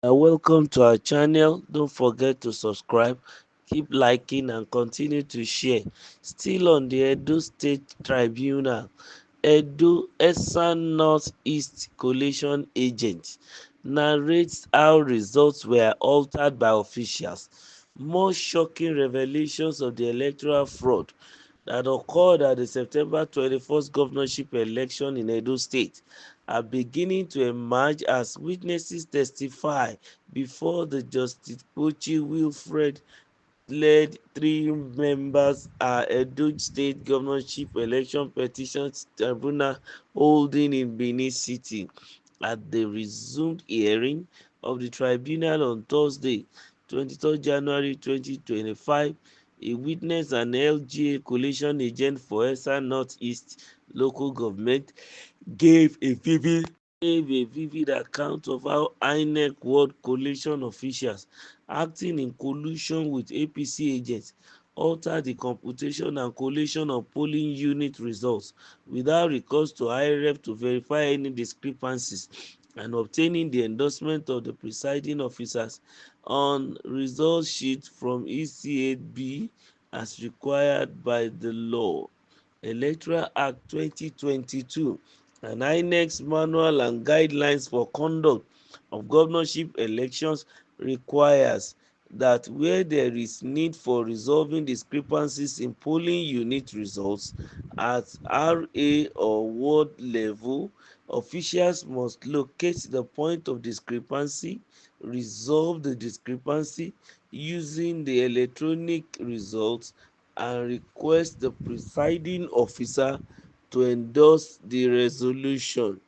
Welcome to our channel. Don't forget to subscribe, keep liking and continue to share. Still on the Edo State Tribunal, Edo Essan Northeast Collation agent narrates how results were altered by officials. More shocking revelations of the electoral fraud that occurred at the September 21st governorship election in Edo State are beginning to emerge as witnesses testify before the Justice Pochi Wilfred led three members Edo State Governorship Election Petitions Tribunal holding in Benin City. At the resumed hearing of the tribunal on Thursday, 23 January 2025, a witness and LGA coalition agent for Essan Northeast local government gave a vivid account of how INEC World Coalition officials acting in collusion with APC agents altered the computation and collation of polling unit results without recourse to IREF to verify any discrepancies and obtaining the endorsement of the presiding officers on result sheet from EC8B as required by the law. Electoral Act 2022 and INEC's manual and guidelines for conduct of governorship elections requires that where there is need for resolving discrepancies in polling unit results at RA or ward level, officials must locate the point of discrepancy, resolve the discrepancy using the electronic results, and request the presiding officer to endorse the resolution.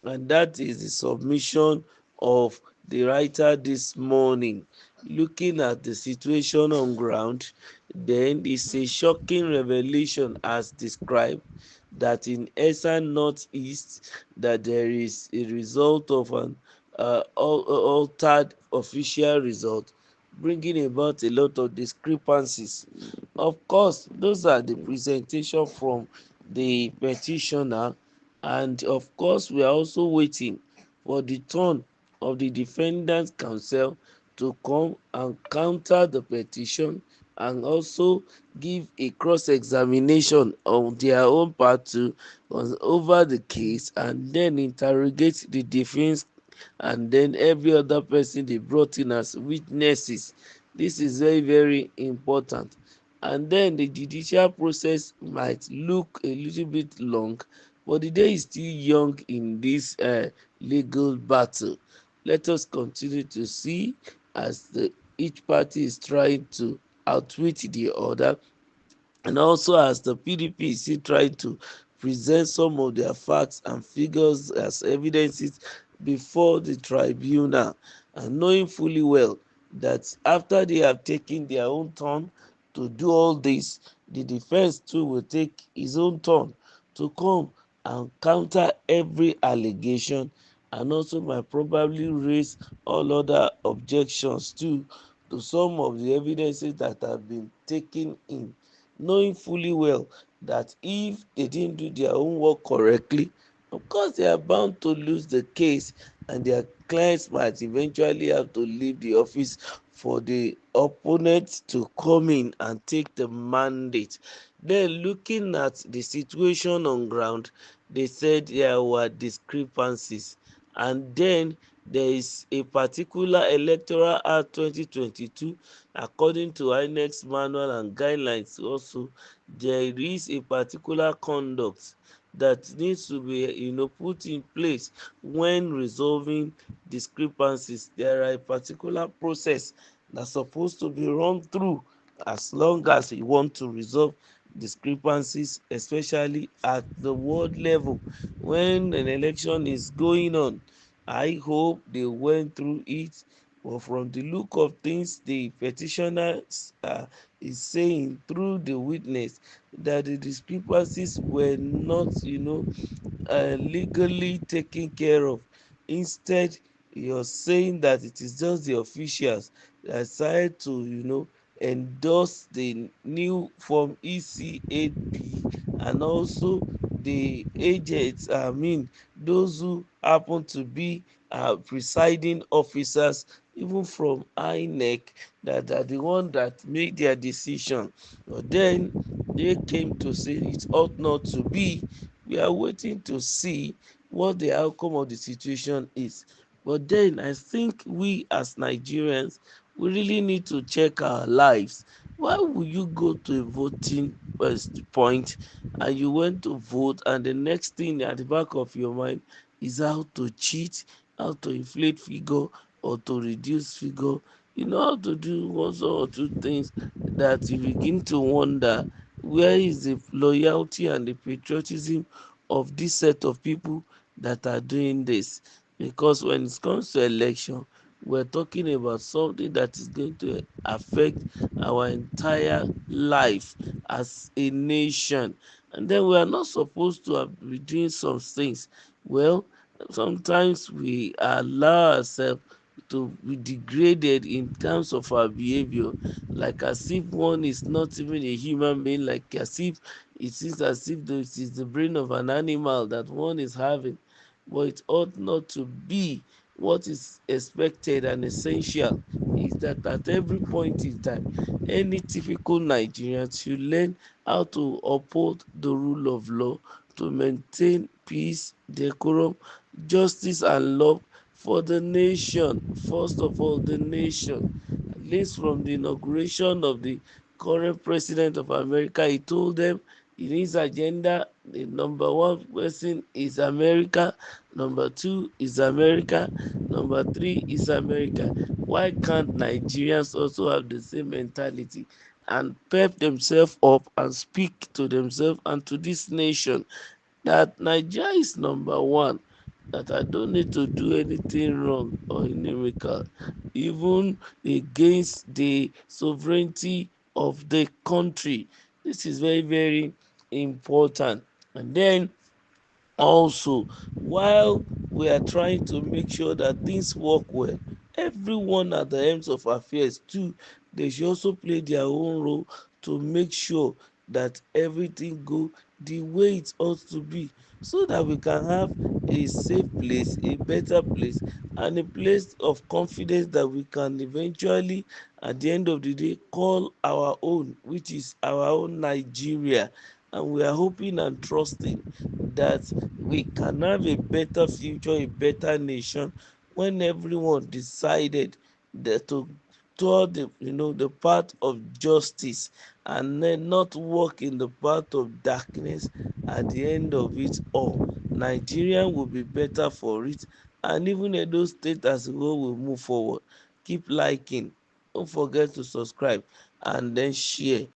And that is the submission of the writer this morning. Looking at the situation on ground, then it's a shocking revelation as described that in Essan Northeast that there is a result of an altered official result, bringing about a lot of discrepancies. Of course, those are the presentation from the petitioner, and of course we are also waiting for the turn of the defendants counsel to come and counter the petition and also give a cross-examination of their own part to over the case, and then interrogate the defense and then every other person they brought in as witnesses. This is very important. And then the judicial process might look a little bit long, but the day is still young in this legal battle. Let us continue to see as each party is trying to outwit the other, and also as the PDP is still trying to present some of their facts and figures as evidences before the tribunal, and knowing fully well that after they have taken their own turn to do all this, the defense too will take his own turn to come and counter every allegation, and also might probably raise all other objections too to some of the evidences that have been taken in, knowing fully well that if they didn't do their own work correctly, of course they are bound to lose the case, and their clients might eventually have to leave the office for the opponent to come in and take the mandate. Then looking at the situation on ground, they said there were discrepancies, and then there is a particular electoral act 2022 according to INEC's manual and guidelines. Also there is a particular conduct that needs to be put in place when resolving discrepancies. There are a particular process that's supposed to be run through as long as you want to resolve discrepancies, especially at the ward level when an election is going on. I hope they went through it, but from the look of things, the petitioner is saying through the witness that the discrepancies were not, legally taken care of. Instead, you're saying that it is just the officials that decided to, endorse the new form EC8B, and also the agents, those who happen to be presiding officers, even from INEC, that are the one that make their decision. But then they came to say it ought not to be. We are waiting to see what the outcome of the situation is. But then I think we as Nigerians, we really need to check our lives. Why will you go to a voting point and you went to vote, and the next thing at the back of your mind is how to cheat, how to inflate figure or to reduce figure? You know how to do one or two things that you begin to wonder, where is the loyalty and the patriotism of this set of people that are doing this? Because when it comes to election, we're talking about something that is going to affect our entire life as a nation. And then we are not supposed to be doing some things. Well, sometimes we allow ourselves to be degraded in terms of our behavior, like as if one is not even a human being, like as if it is as if it is the brain of an animal that one is having. But it ought not to be. What is expected and essential is that at every point in time, any typical Nigerian should learn how to uphold the rule of law, to maintain peace, decorum, justice, and love for the nation. First of all, the nation. At least from the inauguration of the current president of America, he told them in his agenda, the number one person is America, number two is America, number three is America. Why can't Nigerians also have the same mentality and pep themselves up and speak to themselves and to this nation that Nigeria is number one, that I don't need to do anything wrong or inimical, even against the sovereignty of the country? This is very, very important. And then also, while we are trying to make sure that things work well, everyone at the ends of affairs too, they should also play their own role to make sure that everything go the way it ought to be, so that we can have a safe place, a better place, and a place of confidence that we can eventually, at the end of the day, call our own, which is our own Nigeria. And we are hoping and trusting that we can have a better future, a better nation, when everyone decided that to toward the path of justice, and then not walk in the path of darkness. At the end of it all, Nigeria will be better for it, and even Edo State as a whole will move forward. Keep liking, don't forget to subscribe, and then share.